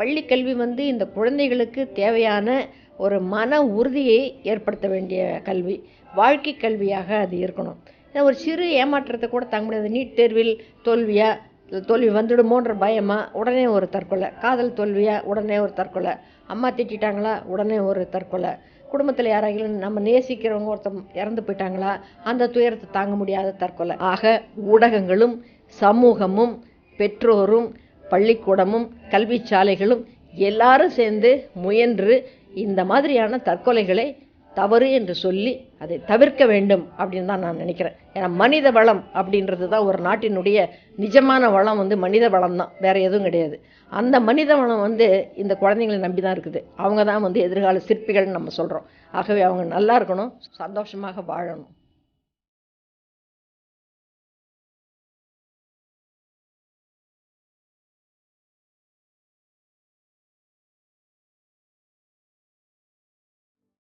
பள்ளி கல்வி வந்து இந்த குழந்தைகளுக்கு தேவையான ஒரு மன உறுதியை ஏற்படுத்த வேண்டிய கல்வி, வாழ்க்கை கல்வியாக அது இருக்கணும். ஏன்னா ஒரு சிறு ஏமாற்றத்தை கூட தாங்க முடியாது. நீட் தேர்வில் தோல்வி வந்துடுமோன்ற பயமா உடனே ஒரு தற்கொலை, காதல் தோல்வியா உடனே ஒரு தற்கொலை, அம்மா திட்டாங்களா உடனே ஒரு தற்கொலை, குடும்பத்தில் யாராவது நம்ம நேசிக்கிறவங்க ஒருத்தர் இறந்து போயிட்டாங்களா அந்த துயரத்தை தாங்க முடியாத தற்கொலை. ஆக ஊடகங்களும் சமூகமும் பெற்றோரும் பள்ளிக்கூடமும் கல்வி சாலைகளும் எல்லாரும் சேர்ந்து முயன்று இந்த மாதிரியான தற்கொலைகளை தவறு என்று சொல்லி அதை தவிர்க்க வேண்டும் அப்படின்னு தான் நான் நினைக்கிறேன். ஏன்னா மனித வளம் அப்படின்றது தான் ஒரு நாட்டினுடைய நிஜமான வளம் வந்து மனித வளம் தான், வேற எதுவும் கிடையாது. அந்த மனித வளம் வந்து இந்த குழந்தைங்களை நம்பி தான் இருக்குது. அவங்க தான் வந்து எதிர்கால சிற்பிகள்னு நம்ம சொல்கிறோம். ஆகவே அவங்க நல்லா இருக்கணும், சந்தோஷமாக வாழணும்.